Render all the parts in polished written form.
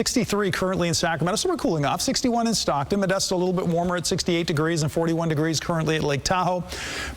63 currently in Sacramento, so we're cooling off. 61 in Stockton. Modesto a little bit warmer at 68 degrees and 41 degrees currently at Lake Tahoe.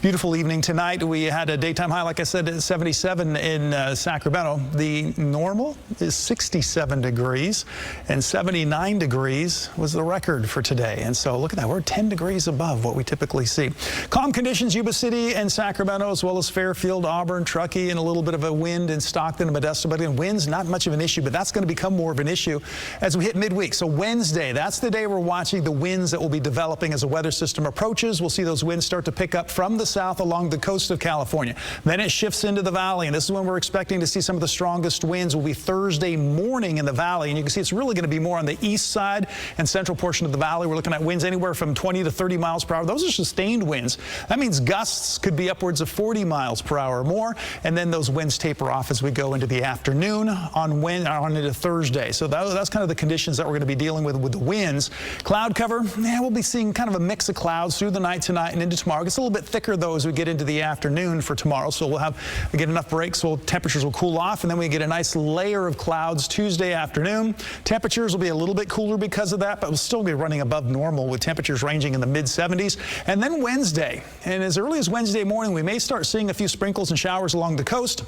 Beautiful evening tonight. We had a daytime high, like I said, at 77 in Sacramento. The normal is 67 degrees, and 79 degrees was the record for today. And so look at that. We're 10 degrees above what we typically see. Calm conditions, Yuba City and Sacramento, as well as Fairfield, Auburn, Truckee, and a little bit of a wind in Stockton and Modesto. But again, wind's not much of an issue, but that's going to become more of an issue as we hit midweek. So Wednesday, that's the day we're watching the winds that will be developing as a weather system approaches. We'll see those winds start to pick up from the south along the coast of California. Then it shifts into the valley, and this is when we're expecting to see some of the strongest winds will be Thursday morning in the valley. And you can see it's really going to be more on the east side and central portion of the valley. We're looking at winds anywhere from 20 to 30 miles per hour. Those are sustained winds. That means gusts could be upwards of 40 miles per hour or more, and then those winds taper off as we go into the afternoon on into Thursday. So that's kind of the conditions that we're going to be dealing with the winds. Cloud cover, we'll be seeing kind of a mix of clouds through the night tonight and into tomorrow. It gets a little bit thicker, though, as we get into the afternoon for tomorrow. So we'll get enough breaks so temperatures will cool off, and then we get a nice layer of clouds Tuesday afternoon. Temperatures will be a little bit cooler because of that, but we'll still be running above normal with temperatures ranging in the mid-70s. And then Wednesday, and as early as Wednesday morning, we may start seeing a few sprinkles and showers along the coast.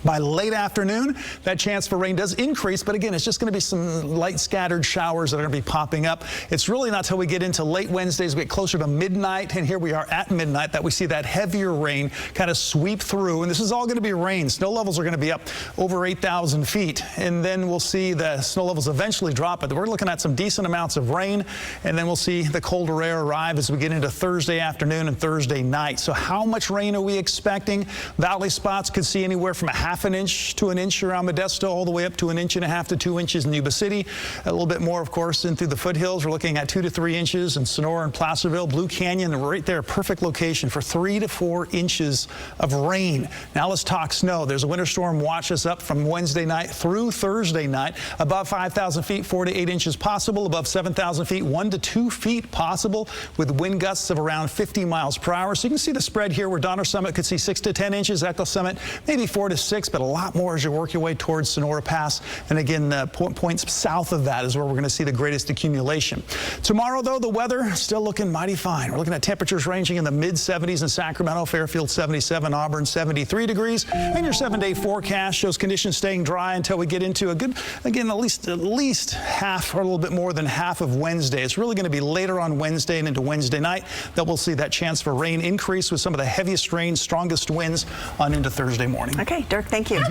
By late afternoon, that chance for rain does increase, but again, it's just going to be some light scattered showers that are going to be popping up. It's really not until we get into late Wednesday, as we get closer to midnight, and here we are at midnight, that we see that heavier rain kind of sweep through. And this is all going to be rain. Snow levels are going to be up over 8,000 feet. And then we'll see the snow levels eventually drop, but we're looking at some decent amounts of rain. And then we'll see the colder air arrive as we get into Thursday afternoon and Thursday night. So how much rain are we expecting? Valley spots could see anywhere from a half an inch to an inch around Modesto, all the way up to 1.5 inches to 2 inches in Yuba City. A little bit more, of course, in through the foothills. We're looking at 2 to 3 inches in Sonora and Placerville. Blue Canyon, right there, perfect location for 3 to 4 inches of rain. Now let's talk snow. There's a winter storm watch us up from Wednesday night through Thursday night. Above 5,000 feet, 4 to 8 inches possible. Above 7,000 feet, 1 to 2 feet possible, with wind gusts of around 50 miles per hour. So you can see the spread here where Donner Summit could see 6 to 10 inches, Echo Summit maybe 4 to 6, but a lot more as you work your way towards Sonora Pass. And again, points south of that is where we're going to see the greatest accumulation. Tomorrow, though, the weather still looking mighty fine. We're looking at temperatures ranging in the mid-70s in Sacramento, Fairfield 77, Auburn 73 degrees. And your 7-day forecast shows conditions staying dry until we get into a good, again, at least half or a little bit more than half of Wednesday. It's really going to be later on Wednesday and into Wednesday night that we'll see that chance for rain increase with some of the heaviest rain, strongest winds on into Thursday morning. Okay, Dirk, thank you.